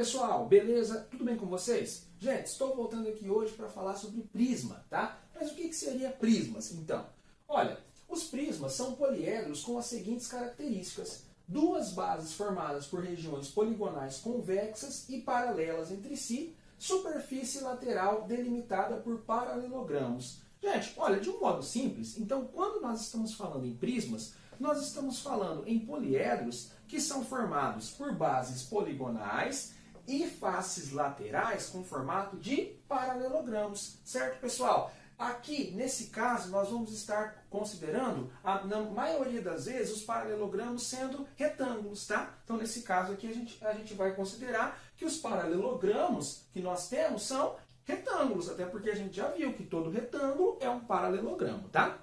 pessoal, beleza? Tudo bem com vocês? Gente, estou voltando aqui hoje para falar sobre prisma, tá? Mas o que seria prismas, então? Olha, os prismas são poliedros com as seguintes características. Duas bases formadas por regiões poligonais convexas e paralelas entre si, superfície lateral delimitada por paralelogramos. Gente, olha, de um modo simples, então quando nós estamos falando em prismas, nós estamos falando em poliedros que são formados por bases poligonais e faces laterais com formato de paralelogramos, certo, pessoal? Aqui, nesse caso, nós vamos estar considerando, na maioria das vezes, os paralelogramos sendo retângulos, tá? Então, nesse caso aqui, a gente vai considerar que os paralelogramos que nós temos são retângulos, até porque a gente já viu que todo retângulo é um paralelogramo, tá?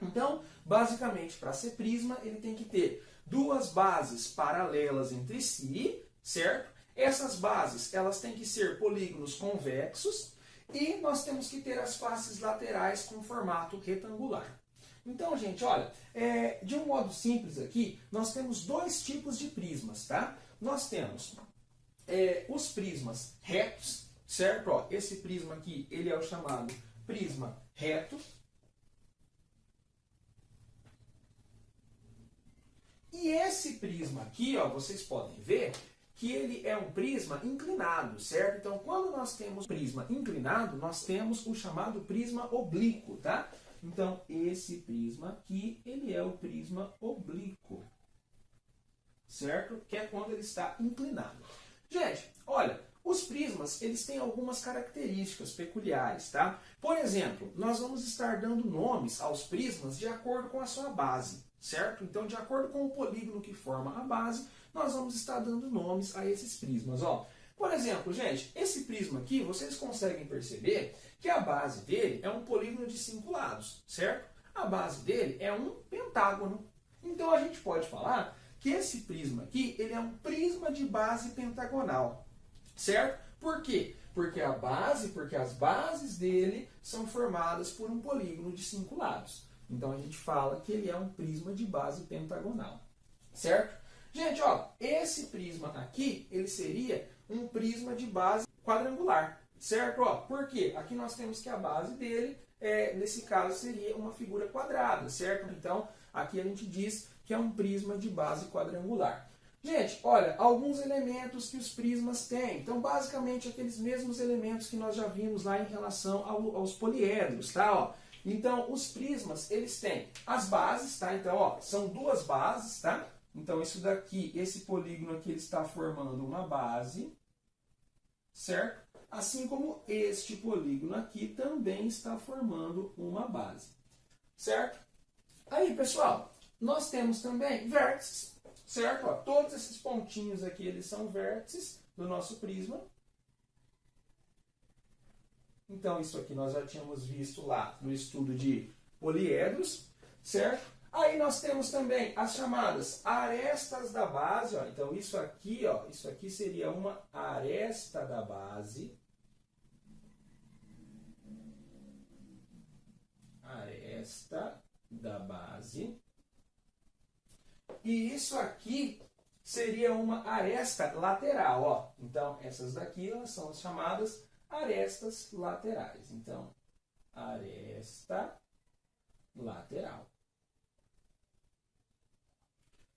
Então, basicamente, para ser prisma, ele tem que ter duas bases paralelas entre si, certo? Essas bases, elas têm que ser polígonos convexos e nós temos que ter as faces laterais com formato retangular. Então, gente, olha, de um modo simples aqui, nós temos dois tipos de prismas, tá? Nós temos os prismas retos, certo? Ó, esse prisma aqui, ele é o chamado prisma reto. E esse prisma aqui, ó, vocês podem ver que ele é um prisma inclinado, certo? Então, quando nós temos prisma inclinado, nós temos o chamado prisma oblíquo, tá? Então, esse prisma aqui, ele é o prisma oblíquo, certo? Que é quando ele está inclinado. Gente, olha, os prismas, eles têm algumas características peculiares, tá? Por exemplo, nós vamos estar dando nomes aos prismas de acordo com a sua base, certo? Então, de acordo com o polígono que forma a base, nós vamos estar dando nomes a esses prismas. Ó, por exemplo, gente, esse prisma aqui, vocês conseguem perceber que a base dele é um polígono de 5 lados, certo? A base dele é um pentágono. Então, a gente pode falar que esse prisma aqui, ele é um prisma de base pentagonal, certo? Por quê? Porque as bases dele são formadas por um polígono de 5 lados. Então, a gente fala que ele é um prisma de base pentagonal, certo? Gente, ó, esse prisma aqui, ele seria um prisma de base quadrangular, certo? Ó, por quê? Aqui nós temos que a base dele, nesse caso, seria uma figura quadrada, certo? Então, aqui a gente diz que é um prisma de base quadrangular. Gente, olha, alguns elementos que os prismas têm. Então, basicamente, aqueles mesmos elementos que nós já vimos lá em relação aos poliedros, tá? Ó, então, os prismas, eles têm as bases, tá? Então, ó, são duas bases, tá? Então, isso daqui, esse polígono aqui, ele está formando uma base, certo? Assim como este polígono aqui também está formando uma base, certo? Aí, pessoal, nós temos também vértices, certo? Ó, todos esses pontinhos aqui, eles são vértices do nosso prisma. Então, isso aqui nós já tínhamos visto lá no estudo de poliedros, certo? Aí nós temos também as chamadas arestas da base. Ó. Então, isso aqui seria uma aresta da base. Aresta da base. E isso aqui seria uma aresta lateral. Ó. Então, essas daqui elas são as chamadas arestas laterais. Então, aresta lateral.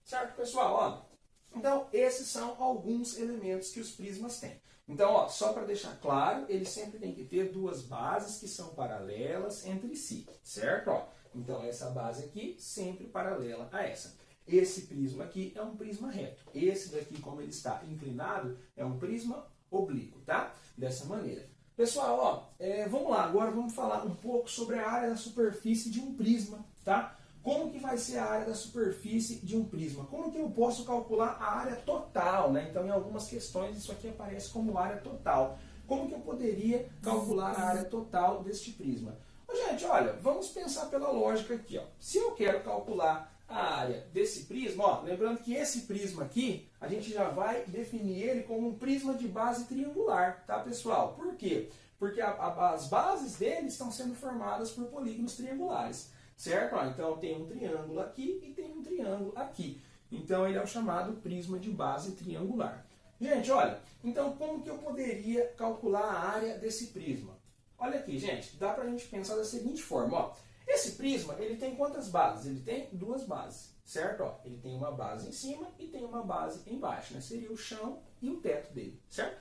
Certo, pessoal? Ó, então, esses são alguns elementos que os prismas têm. Então, ó, só para deixar claro, ele sempre tem que ter duas bases que são paralelas entre si, certo? Ó, então, essa base aqui sempre paralela a essa. Esse prisma aqui é um prisma reto. Esse daqui, como ele está inclinado, é um prisma oblíquo, tá? Dessa maneira. Pessoal, ó, vamos lá. Agora vamos falar um pouco sobre a área da superfície de um prisma, tá? Como que vai ser a área da superfície de um prisma? Como que eu posso calcular a área total, né? Então, em algumas questões, isso aqui aparece como área total. Como que eu poderia calcular a área total deste prisma? Gente, olha, vamos pensar pela lógica aqui, ó. Se eu quero calcular a área desse prisma, ó, lembrando que esse prisma aqui, a gente já vai definir ele como um prisma de base triangular, tá, pessoal? Por quê? Porque as bases dele estão sendo formadas por polígonos triangulares. Certo? Então, tem um triângulo aqui e tem um triângulo aqui. Então, ele é o chamado prisma de base triangular. Gente, olha, então como que eu poderia calcular a área desse prisma? Olha aqui, gente, dá pra gente pensar da seguinte forma, ó. Esse prisma, ele tem quantas bases? Ele tem duas bases, certo? Ó, ele tem uma base em cima e tem uma base embaixo, né? Seria o chão e o teto dele, certo?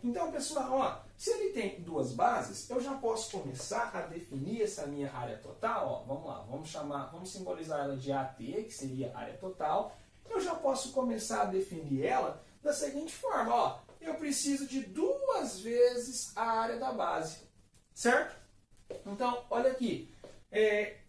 Então, pessoal, ó, se ele tem duas bases, eu já posso começar a definir essa minha área total, ó. Vamos lá, vamos simbolizar ela de AT, que seria a área total. Eu já posso começar a definir ela da seguinte forma, ó. Eu preciso de 2 vezes a área da base, certo? Então, olha aqui.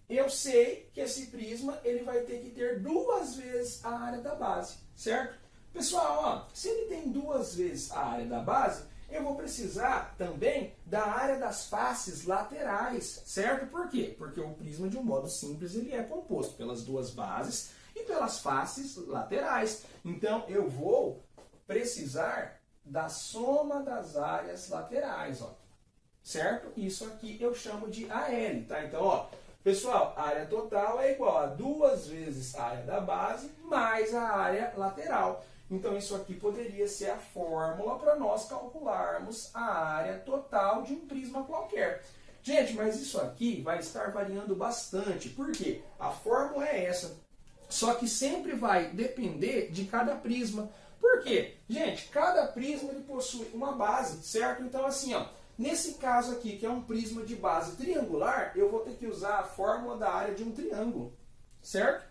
Eu sei que esse prisma ele vai ter que ter 2 vezes a área da base, certo? Pessoal, ó, se ele tem 2 vezes a área da base, eu vou precisar também da área das faces laterais, certo? Por quê? Porque o prisma, de um modo simples, ele é composto pelas 2 bases e pelas faces laterais. Então, eu vou precisar da soma das áreas laterais, ó. Certo? Isso aqui eu chamo de AL, tá? Então, ó, pessoal, a área total é igual a 2 vezes a área da base mais a área lateral. Então, isso aqui poderia ser a fórmula para nós calcularmos a área total de um prisma qualquer. Gente, mas isso aqui vai estar variando bastante. Por quê? A fórmula é essa. Só que sempre vai depender de cada prisma. Por quê? Gente, cada prisma ele possui uma base, certo? Então, assim, ó. Nesse caso aqui, que é um prisma de base triangular, eu vou ter que usar a fórmula da área de um triângulo, certo?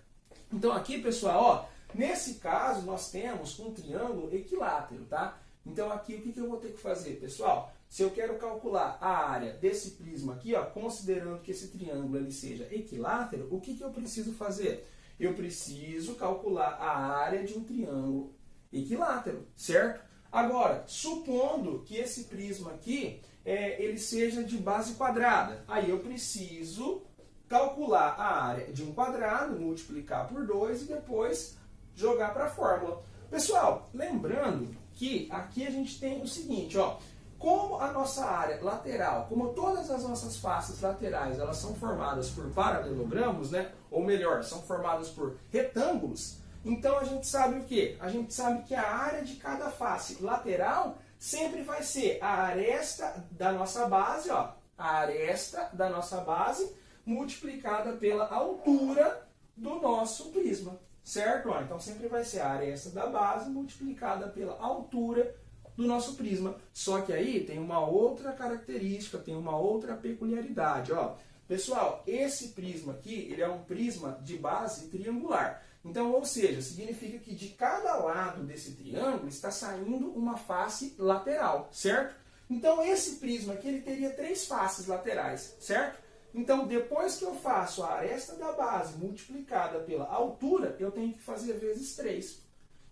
Então aqui, pessoal, ó, nesse caso nós temos um triângulo equilátero, tá? Então aqui o que eu vou ter que fazer, pessoal? Se eu quero calcular a área desse prisma aqui, ó, considerando que esse triângulo ele seja equilátero, o que eu preciso fazer? Eu preciso calcular a área de um triângulo equilátero, certo? Agora, supondo que esse prisma aqui ele seja de base quadrada, aí eu preciso calcular a área de um quadrado, multiplicar por 2 e depois jogar para a fórmula. Pessoal, lembrando que aqui a gente tem o seguinte, ó, como a nossa área lateral, como todas as nossas faces laterais, elas são formadas por paralelogramos, né? Ou melhor, são formadas por retângulos. Então a gente sabe o quê? A gente sabe que a área de cada face lateral sempre vai ser a aresta da nossa base, ó, a aresta da nossa base multiplicada pela altura do nosso prisma, certo? Ó, então sempre vai ser a aresta da base multiplicada pela altura do nosso prisma. Só que aí tem uma outra característica, tem uma outra peculiaridade, ó. Pessoal, esse prisma aqui, ele é um prisma de base triangular. Então, ou seja, significa que de cada lado desse triângulo está saindo uma face lateral, certo? Então, esse prisma aqui, ele teria 3 faces laterais, certo? Então, depois que eu faço a aresta da base multiplicada pela altura, eu tenho que fazer vezes 3.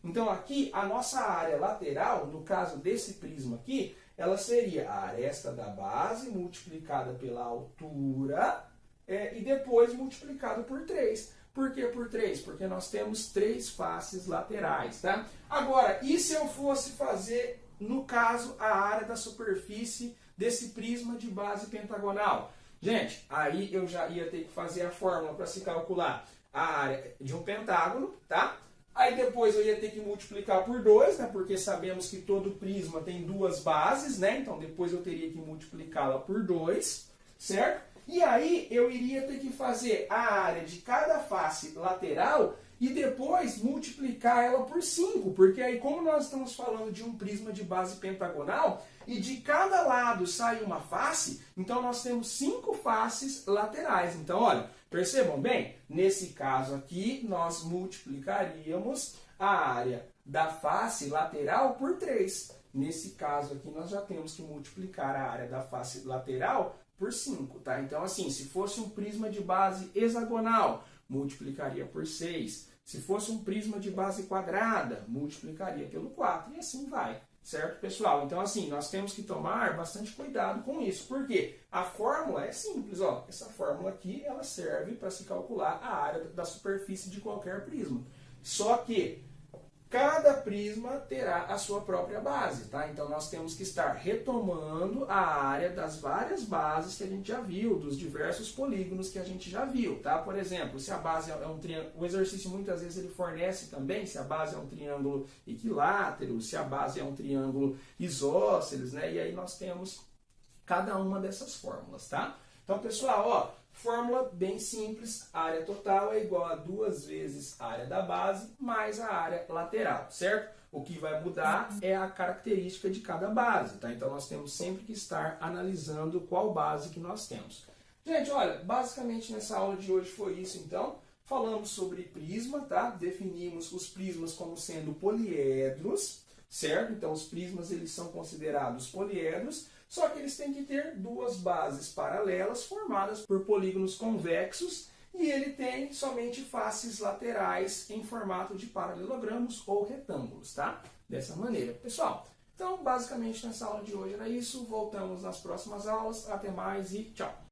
Então, aqui, a nossa área lateral, no caso desse prisma aqui, ela seria a aresta da base multiplicada pela altura e depois multiplicado por 3. Por que por 3? Porque nós temos 3 faces laterais, tá? Agora, e se eu fosse fazer, no caso, a área da superfície desse prisma de base pentagonal? Gente, aí eu já ia ter que fazer a fórmula para se calcular a área de um pentágono, tá? Aí depois eu ia ter que multiplicar por 2, né? Porque sabemos que todo prisma tem 2 bases, né? Então depois eu teria que multiplicá-la por 2, certo? E aí eu iria ter que fazer a área de cada face lateral e depois multiplicar ela por 5, porque aí como nós estamos falando de um prisma de base pentagonal e de cada lado sai uma face, então nós temos 5 faces laterais. Então olha, percebam bem, nesse caso aqui nós multiplicaríamos a área da face lateral por 3. Nesse caso aqui nós já temos que multiplicar a área da face lateral por 5, tá? Então, assim, se fosse um prisma de base hexagonal, multiplicaria por 6. Se fosse um prisma de base quadrada, multiplicaria pelo 4. E assim vai, certo, pessoal? Então, assim, nós temos que tomar bastante cuidado com isso. Por quê? A fórmula é simples, ó. Essa fórmula aqui, ela serve para se calcular a área da superfície de qualquer prisma. Só que cada prisma terá a sua própria base, tá? Então nós temos que estar retomando a área das várias bases que a gente já viu, dos diversos polígonos que a gente já viu, tá? Por exemplo, se a base é um triângulo, o exercício muitas vezes ele fornece também se a base é um triângulo equilátero, se a base é um triângulo isósceles, né? E aí nós temos cada uma dessas fórmulas, tá? Então, pessoal, ó, fórmula bem simples, área total é igual a 2 vezes a área da base mais a área lateral, certo? O que vai mudar é a característica de cada base, tá? Então, nós temos sempre que estar analisando qual base que nós temos. Gente, olha, basicamente nessa aula de hoje foi isso, então. Falamos sobre prisma, tá? Definimos os prismas como sendo poliedros, certo? Então, os prismas, eles são considerados poliedros, só que eles têm que ter duas bases paralelas formadas por polígonos convexos e ele tem somente faces laterais em formato de paralelogramos ou retângulos, tá? Dessa maneira, pessoal. Então, basicamente, nessa aula de hoje era isso. Voltamos nas próximas aulas. Até mais e tchau!